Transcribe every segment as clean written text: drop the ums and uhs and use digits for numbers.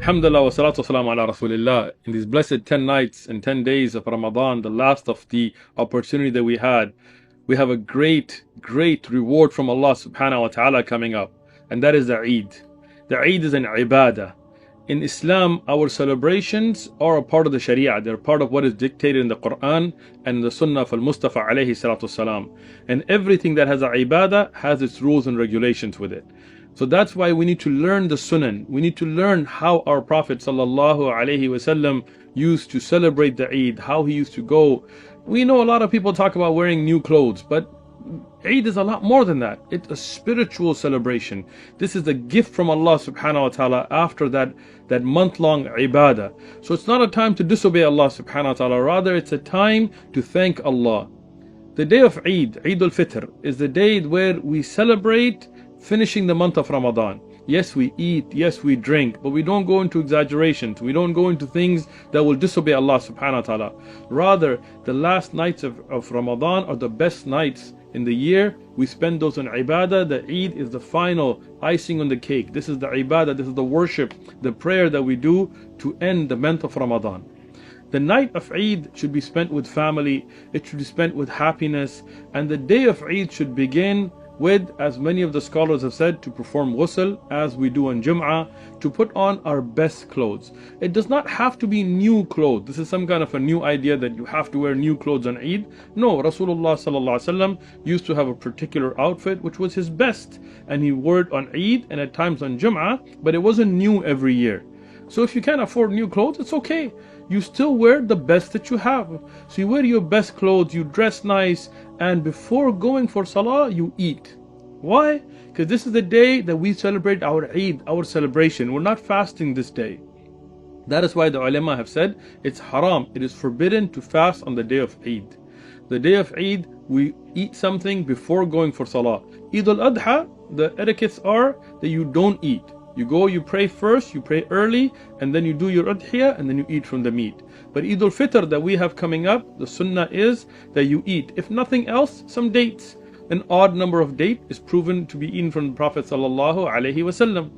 Alhamdulillah wa salatu wasalam ala Rasulillah. In these blessed 10 nights and 10 days of Ramadan, the last of the opportunity that we had, we have a great reward from Allah subhanahu wa ta'ala coming up. And that is the Eid. The Eid is an ibadah. In Islam, our celebrations are a part of the Sharia. They're part of what is dictated in the Quran and the Sunnah of Al-Mustafa alayhi salatu wasalam. And everything that has a ibadah has its rules and regulations with it. So that's why we need to learn the Sunan. We need to learn how our Prophet sallallahu alaihi wasallam used to celebrate the Eid, how he used to go. We know a lot of people talk about wearing new clothes, but Eid is a lot more than that. It's a spiritual celebration. This is a gift from Allah subhanahu wa ta'ala after that month-long ibadah. So it's not a time to disobey Allah subhanahu wa ta'ala. Rather, it's a time to thank Allah. The day of Eid, Eid al-Fitr, is the day where we celebrate finishing the month of Ramadan. Yes, we eat, yes, we drink, but we don't go into exaggerations. We don't go into things that will disobey Allah subhanahu wa ta'ala. Rather, the last nights of Ramadan are the best nights in the year. We spend those on ibadah. The Eid is the final icing on the cake. This is the ibadah, this is the worship, the prayer that we do to end the month of Ramadan. The night of Eid should be spent with family, it should be spent with happiness, and the day of Eid should begin with, as many of the scholars have said, to perform ghusl as we do on Jum'ah, to put on our best clothes. It does not have to be new clothes. This is some kind of a new idea that you have to wear new clothes on Eid. No, Rasulullah sallallahu alaihi wasallam used to have a particular outfit which was his best, and he wore it on Eid and at times on Jum'ah, but it wasn't new every year. So if you can't afford new clothes, it's okay. You still wear the best that you have. So you wear your best clothes, you dress nice, and before going for Salah, you eat. Why? Because this is the day that we celebrate our Eid, our celebration. We're not fasting this day. That is why the ulama have said it's haram. It is forbidden to fast on the day of Eid. The day of Eid, we eat something before going for Salah. Eid al-Adha, the etiquettes are that you don't eat. You go, you pray first, you pray early, and then you do your udhiyah, and then you eat from the meat. But Eid al-Fitr that we have coming up, the sunnah is that you eat. If nothing else, some dates. An odd number of dates is proven to be eaten from the Prophet sallallahu alaihi wasallam.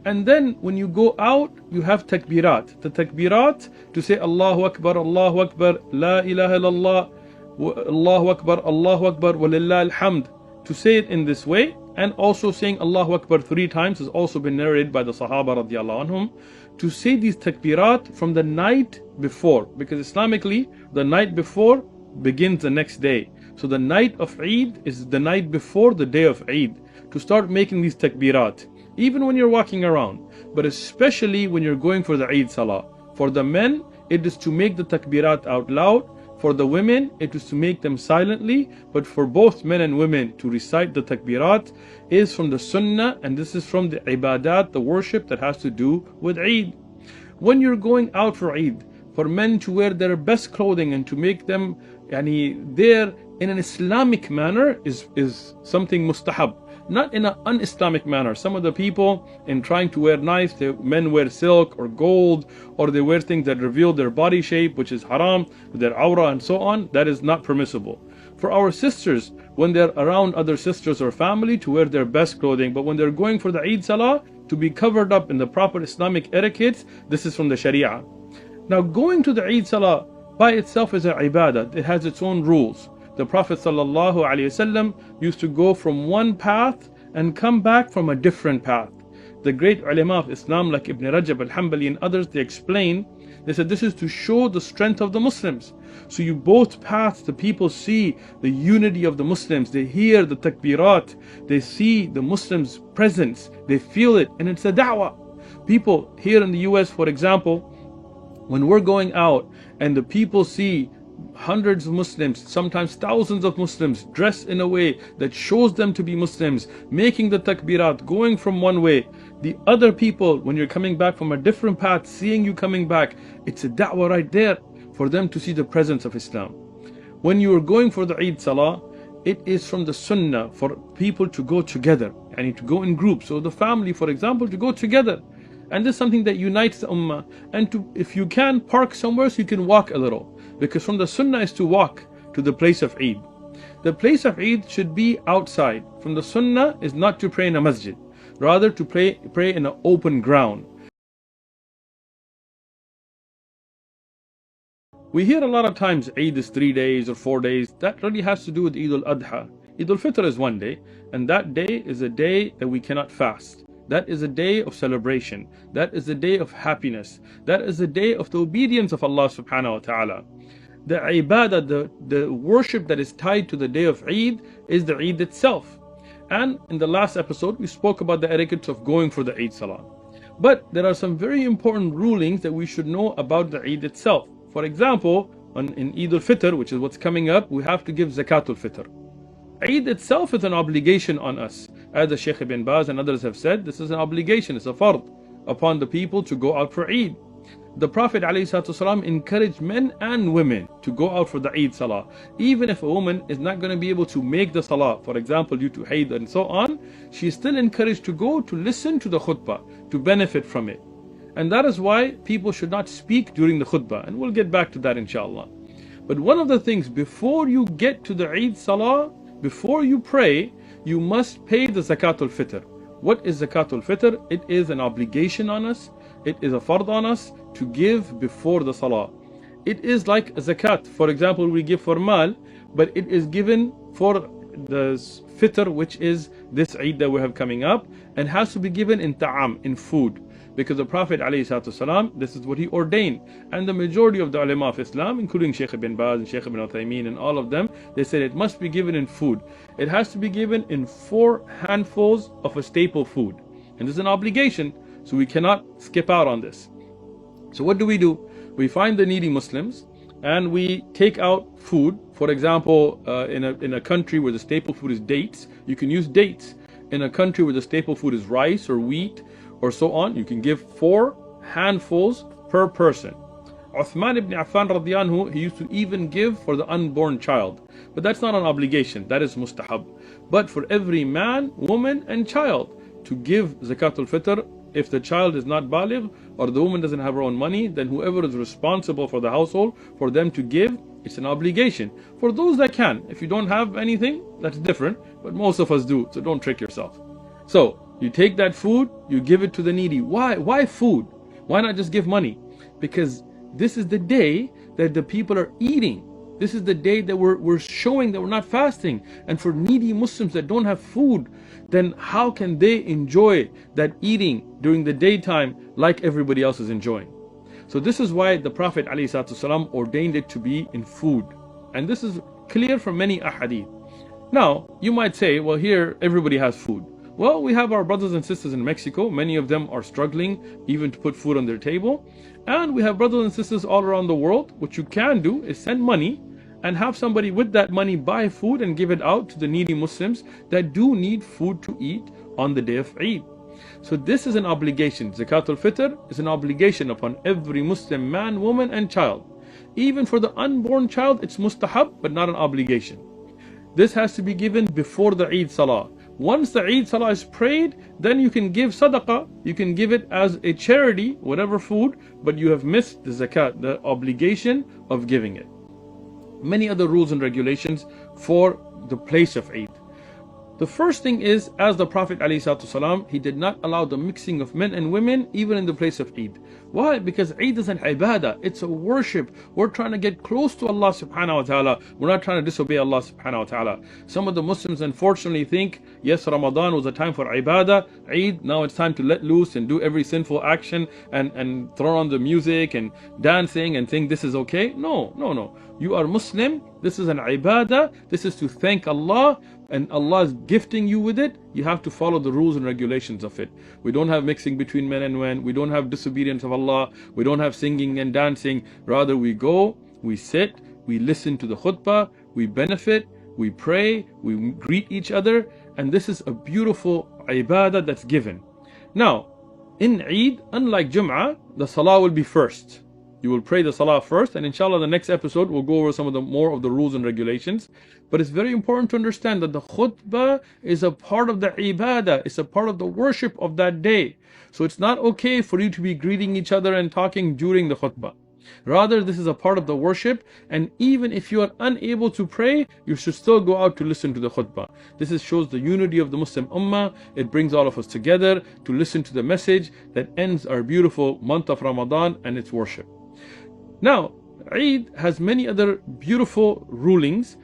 And then when you go out, you have takbirat. The takbirat to say Allahu Akbar, La ilaha illallah, Allahu Akbar, walillah alhamd. To say it in this way, and also saying Allahu Akbar 3 times has also been narrated by the Sahaba radiallahu anhum. To say these takbirat from the night before, because Islamically, the night before begins the next day. So the night of Eid is the night before the day of Eid. To start making these takbirat, even when you're walking around, but especially when you're going for the Eid Salah. For the men, it is to make the takbirat out loud. For the women, it is to make them silently. But for both men and women to recite the takbirat is from the sunnah, and this is from the ibadat, the worship that has to do with Eid. When you're going out for Eid, for men to wear their best clothing and to make them there in an Islamic manner is something mustahab, not in an un-Islamic manner. Some of the people, in trying to wear nice, men wear silk or gold, or they wear things that reveal their body shape, which is haram, their aura and so on. That is not permissible. For our sisters, when they're around other sisters or family, to wear their best clothing, but when they're going for the Eid Salah, to be covered up in the proper Islamic etiquette. This is from the Sharia. Now, going to the Eid Salah by itself is an ibadah. It has its own rules. The Prophet ﷺ used to go from one path and come back from a different path. The great ulama of Islam like Ibn Rajab al-Hanbali and others, they explain, they said this is to show the strength of the Muslims. So you both paths, the people see the unity of the Muslims, they hear the takbirat, they see the Muslims' presence, they feel it, and it's a da'wah. People here in the US, for example, when we're going out and the people see hundreds of Muslims, sometimes thousands of Muslims dressed in a way that shows them to be Muslims, making the takbirat, going from one way. The other people, when you're coming back from a different path, seeing you coming back, it's a da'wah right there for them to see the presence of Islam. When you are going for the Eid Salah, it is from the sunnah for people to go together, and to go in groups. So the family, for example, to go together. And this is something that unites the ummah. And if you can, park somewhere so you can walk a little. Because from the sunnah is to walk to the place of Eid. The place of Eid should be outside. From the sunnah is not to pray in a masjid. Rather to pray in an open ground. We hear a lot of times Eid is 3 days or 4 days. That really has to do with Eid al-Adha. Eid al-Fitr is 1 day, and that day is a day that we cannot fast. That is a day of celebration. That is a day of happiness. That is a day of the obedience of Allah subhanahu wa ta'ala. The ibadah, the worship that is tied to the day of Eid is the Eid itself. And in the last episode, we spoke about the etiquette of going for the Eid Salah. But there are some very important rulings that we should know about the Eid itself. For example, in Eid al-Fitr, which is what's coming up, we have to give Zakat al-Fitr. Eid itself is an obligation on us. As the Sheikh ibn Baz and others have said, this is an obligation, it's a fard upon the people to go out for Eid. The Prophet ﷺ encouraged men and women to go out for the Eid Salah. Even if a woman is not going to be able to make the Salah, for example due to Hayd and so on, she is still encouraged to go to listen to the khutbah, to benefit from it. And that is why people should not speak during the khutbah, and we'll get back to that inshallah. But one of the things, before you get to the Eid Salah, before you pray, you must pay the Zakat al-Fitr. What is Zakat al-Fitr? It is an obligation on us. It is a fard on us to give before the Salah. It is like a zakat. For example, we give for mal, but it is given for the fitr, which is this Eid that we have coming up, and has to be given in ta'am, in food. Because the Prophet ﷺ, this is what he ordained. And the majority of the ulama of Islam, including Sheikh ibn Baz and Sheikh ibn Uthman and all of them, they said it must be given in food. It has to be given in 4 handfuls of a staple food. And this is an obligation, so we cannot skip out on this. So what do? We find the needy Muslims and we take out food. For example, in a country where the staple food is dates, you can use dates. In a country where the staple food is rice or wheat or so on, you can give 4 handfuls per person. Uthman ibn Affan radiyallahu anhu, he used to even give for the unborn child. But that's not an obligation, that is mustahab. But for every man, woman and child to give Zakat al-Fitr, if the child is not baligh or the woman doesn't have her own money, then whoever is responsible for the household, for them to give, it's an obligation. For those that can, if you don't have anything, that's different, but most of us do, so don't trick yourself. So, you take that food, you give it to the needy. Why food? Why not just give money? Because this is the day that the people are eating. This is the day that we're showing that we're not fasting. And for needy Muslims that don't have food, then how can they enjoy that eating during the daytime like everybody else is enjoying? So this is why the Prophet ﷺ ordained it to be in food. And this is clear from many ahadith. Now, you might say, well, here everybody has food. Well, we have our brothers and sisters in Mexico. Many of them are struggling even to put food on their table. And we have brothers and sisters all around the world. What you can do is send money and have somebody with that money buy food and give it out to the needy Muslims that do need food to eat on the day of Eid. So this is an obligation. Zakat al-Fitr is an obligation upon every Muslim man, woman and child. Even for the unborn child, it's mustahab, but not an obligation. This has to be given before the Eid Salah. Once the Eid Salah is prayed, then you can give sadaqah, you can give it as a charity, whatever food, but you have missed the zakat, the obligation of giving it. Many other rules and regulations for the place of Eid. The first thing is, as the Prophet ﷺ, he did not allow the mixing of men and women even in the place of Eid. Why? Because Eid is an ibadah, it's a worship. We're trying to get close to Allah subhanahu wa ta'ala. We're not trying to disobey Allah subhanahu wa ta'ala. Some of the Muslims unfortunately think, yes, Ramadan was a time for ibadah, Eid, now it's time to let loose and do every sinful action and throw on the music and dancing and think this is okay. No. You are Muslim, this is an ibadah, this is to thank Allah, and Allah is gifting you with it. You have to follow the rules and regulations of it. We don't have mixing between men and women. We don't have disobedience of Allah. We don't have singing and dancing. Rather, we go, we sit, we listen to the khutbah, we benefit, we pray, we greet each other, and this is a beautiful ibadah that's given. Now, in Eid, unlike Jum'ah, the salah will be first. You will pray the salah first, and inshallah the next episode we'll go over some of the more of the rules and regulations. But it's very important to understand that the khutbah is a part of the ibadah, it's a part of the worship of that day. So it's not okay for you to be greeting each other and talking during the khutbah. Rather, this is a part of the worship, and even if you are unable to pray, you should still go out to listen to the khutbah. This shows the unity of the Muslim ummah. It brings all of us together to listen to the message that ends our beautiful month of Ramadan and its worship. Now, Eid has many other beautiful rulings.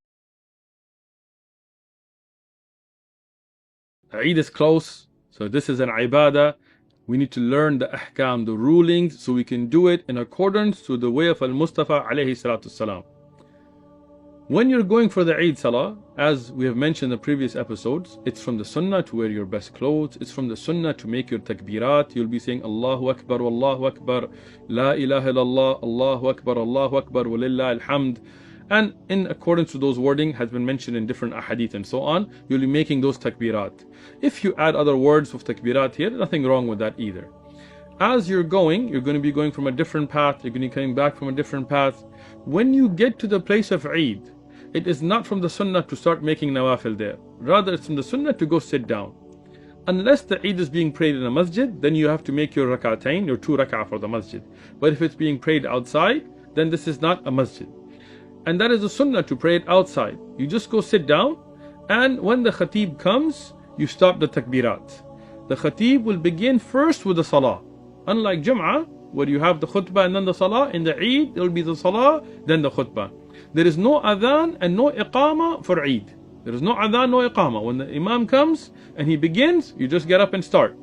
Eid is close, so this is an ibadah. We need to learn the ahkam, the rulings, so we can do it in accordance to the way of Al-Mustafa alayhi salatu salam. When you're going for the Eid Salah, as we have mentioned in the previous episodes, it's from the Sunnah to wear your best clothes. It's from the Sunnah to make your takbirat. You'll be saying Allahu Akbar, Wallahu Akbar, La ilaha illallah, Allahu Akbar, Allahu Akbar, Walillah alhamd. And in accordance to those wording has been mentioned in different ahadith and so on, you'll be making those takbirat. If you add other words of takbirat here, nothing wrong with that either. As you're going to be going from a different path, you're going to be coming back from a different path. When you get to the place of Eid, it is not from the Sunnah to start making nawafil there. Rather, it's from the Sunnah to go sit down. Unless the Eid is being prayed in a masjid, then you have to make your rak'atayn, your 2 rak'ah for the masjid. But if it's being prayed outside, then this is not a masjid. And that is the Sunnah, to pray it outside. You just go sit down, and when the khatib comes, you stop the takbirat. The khatib will begin first with the salah. Unlike Jum'ah, where you have the khutbah and then the salah, in the Eid, it will be the salah, then the khutbah. There is no adhan and no iqama for Eid. There is no adhan, no iqama. When the imam comes and he begins, you just get up and start.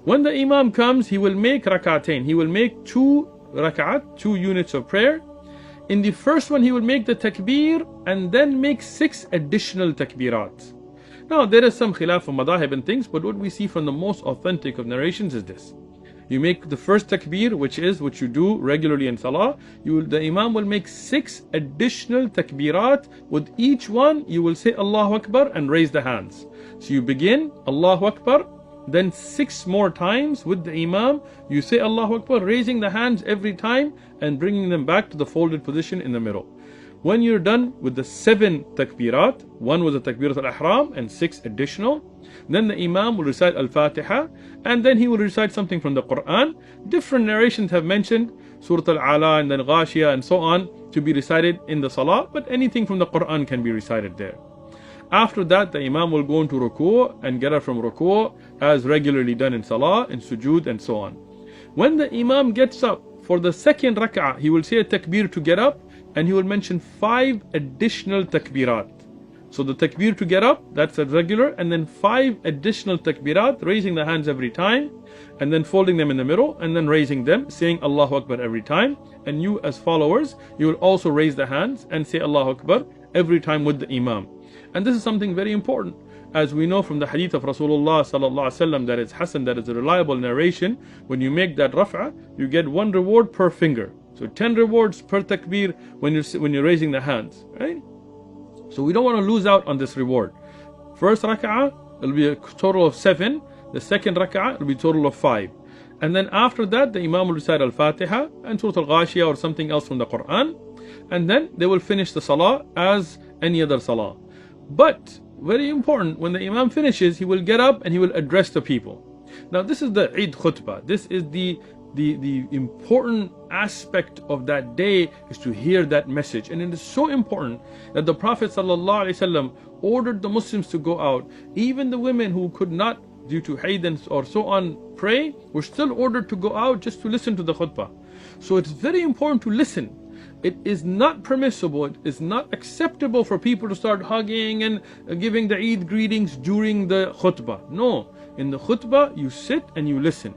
When the imam comes, he will make rak'atayn. He will make 2 rak'at, 2 units of prayer. In the first one, he will make the takbir and then make 6 additional takbirat. Now, there is some khilaf of madahib and things, but what we see from the most authentic of narrations is this. You make the first takbir, which is what you do regularly in salah. The imam will make 6 additional takbirat. With each one, you will say Allahu Akbar and raise the hands. So you begin Allahu Akbar, then 6 more times with the imam. You say Allahu Akbar, raising the hands every time and bringing them back to the folded position in the middle. When you're done with the 7 takbirat, one was the takbirat al-ihram and 6 additional, then the imam will recite al-Fatiha, and then he will recite something from the Quran. Different narrations have mentioned Surah Al-Ala and then Ghashiyah and so on to be recited in the salah, but anything from the Quran can be recited there. After that, the imam will go into ruku' and get up from ruku' as regularly done in salah, in sujood and so on. When the imam gets up for the second rak'ah, he will say a takbir to get up, and he will mention 5 additional takbirat. So the takbir to get up, that's a regular, and then 5 additional takbirat, raising the hands every time, and then folding them in the middle, and then raising them, saying Allahu Akbar every time. And you as followers, you will also raise the hands and say Allahu Akbar every time with the imam. And this is something very important. As we know from the hadith of Rasulullah sallallahu alaihi wasallam, that is Hasan, that is a reliable narration, when you make that raf'ah, you get 1 reward per finger. So 10 rewards per takbir when you're raising the hands, right? So we don't want to lose out on this reward. First rak'ah, it'll be a total of 7. The second rak'ah, it'll be a total of 5. And then after that, the imam will recite al-Fatiha and Surah Al-Ghashiyah or something else from the Quran. And then they will finish the salah as any other salah. But, very important, when the imam finishes, he will get up and he will address the people. Now this is the Eid khutbah. This is the important aspect of that day, is to hear that message. And it is so important that the Prophet ﷺ ordered the Muslims to go out. Even the women who could not, due to Eid or so on, pray, were still ordered to go out just to listen to the khutbah. So it's very important to listen. It is not permissible, it is not acceptable for people to start hugging and giving the Eid greetings during the khutbah. No, in the khutbah you sit and you listen.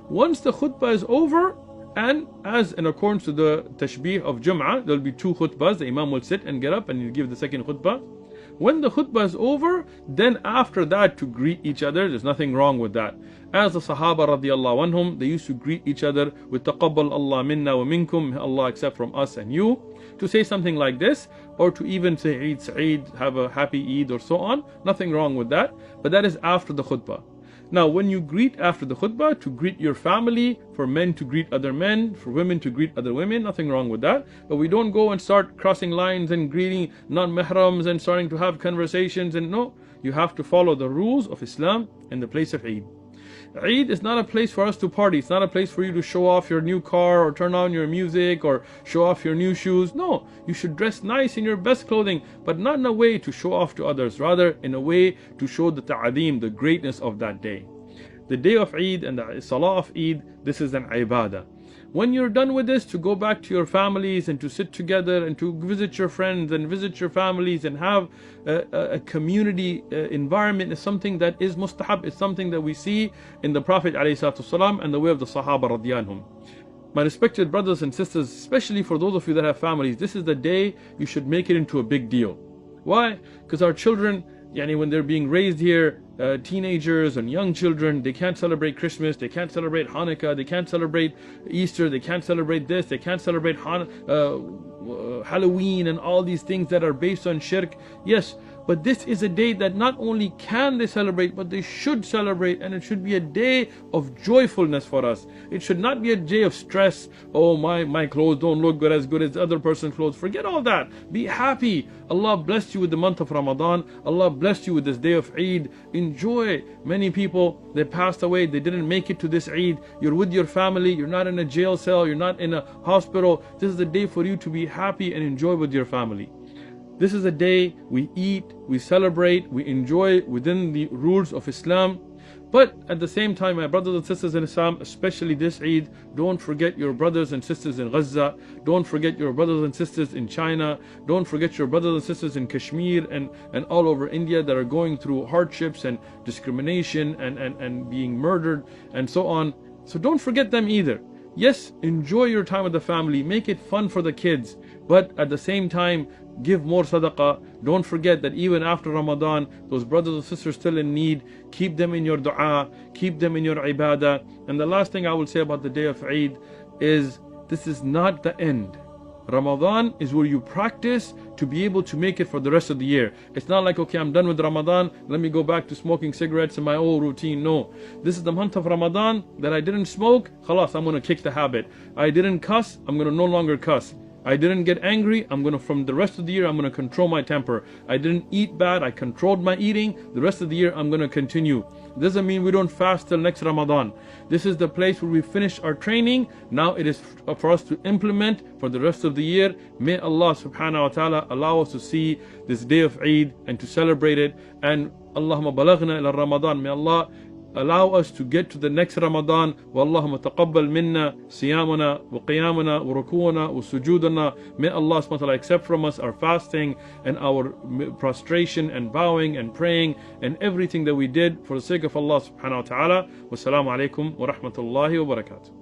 Once the khutbah is over, and as in accordance to the tashbih of Jum'ah, there will be 2 khutbahs. The imam will sit and get up and he'll give the second khutbah. When the khutbah is over, then after that to greet each other, there's nothing wrong with that. As the Sahaba radiallahu anhum, they used to greet each other with taqabbal Allah minna wa minkum, Allah accept from us and you, to say something like this, or to even say Eid Sa'id, have a happy Eid or so on. Nothing wrong with that, but that is after the khutbah. Now when you greet after the khutbah, to greet your family, for men to greet other men, for women to greet other women, nothing wrong with that. But we don't go and start crossing lines and greeting non-mihrams and starting to have conversations. And no, you have to follow the rules of Islam in the place of Eid. Eid is not a place for us to party. It's not a place for you to show off your new car or turn on your music or show off your new shoes. No, you should dress nice in your best clothing, but not in a way to show off to others, rather in a way to show the ta'adim, the greatness of that day. The day of Eid and the salah of Eid, this is an ibadah. When you're done with this, to go back to your families and to sit together and to visit your friends and visit your families and have a community environment is something that is mustahab. It's something that we see in the Prophet ﷺ and the way of the Sahaba radiyallahu. My respected brothers and sisters, especially for those of you that have families, this is the day you should make it into a big deal. Why? Because our children, when they're being raised here, teenagers and young children, they can't celebrate Christmas, they can't celebrate Hanukkah, they can't celebrate Easter, they can't celebrate this, they can't celebrate Halloween and all these things that are based on shirk. Yes, but this is a day that not only can they celebrate, but they should celebrate, and it should be a day of joyfulness for us. It should not be a day of stress. Oh, my clothes don't look as good as the other person's clothes. Forget all that. Be happy. Allah blessed you with the month of Ramadan. Allah blessed you with this day of Eid. Enjoy. Many people, they passed away, they didn't make it to this Eid. You're with your family, you're not in a jail cell, you're not in a hospital. This is the day for you to be happy and enjoy with your family. This is a day we eat, we celebrate, we enjoy within the rules of Islam. But at the same time, my brothers and sisters in Islam, especially this Eid, don't forget your brothers and sisters in Gaza. Don't forget your brothers and sisters in China. Don't forget your brothers and sisters in Kashmir and all over India that are going through hardships and discrimination and being murdered and so on. So don't forget them either. Yes, enjoy your time with the family, make it fun for the kids, but at the same time, give more sadaqah. Don't forget that even after Ramadan, those brothers and sisters still in need, keep them in your dua, keep them in your ibadah. And the last thing I will say about the day of Eid is, this is not the end. Ramadan is where you practice to be able to make it for the rest of the year. It's not like, okay, I'm done with Ramadan, let me go back to smoking cigarettes in my old routine. No, this is the month of Ramadan that I didn't smoke. Khalas, I'm going to kick the habit. I didn't cuss, I'm going to no longer cuss. I didn't get angry, from the rest of the year, I'm going to control my temper. I didn't eat bad, I controlled my eating. The rest of the year, I'm going to continue. Doesn't mean we don't fast till next Ramadan. This is the place where we finish our training. Now it is for us to implement for the rest of the year. May Allah subhanahu wa ta'ala allow us to see this day of Eid and to celebrate it. And Allahumma balaghna ila Ramadan. May Allah allow us to get to the next Ramadan. Wallahumma taqabbal minna siyamana wa qiyamana wa ruku'ana wa sujudana. May Allah subhanahu wa ta'ala accept from us our fasting and our prostration and bowing and praying and everything that we did for the sake of Allah subhanahu wa ta'ala. Wassalamu alaikum wa rahmatullahi wa barakatuh.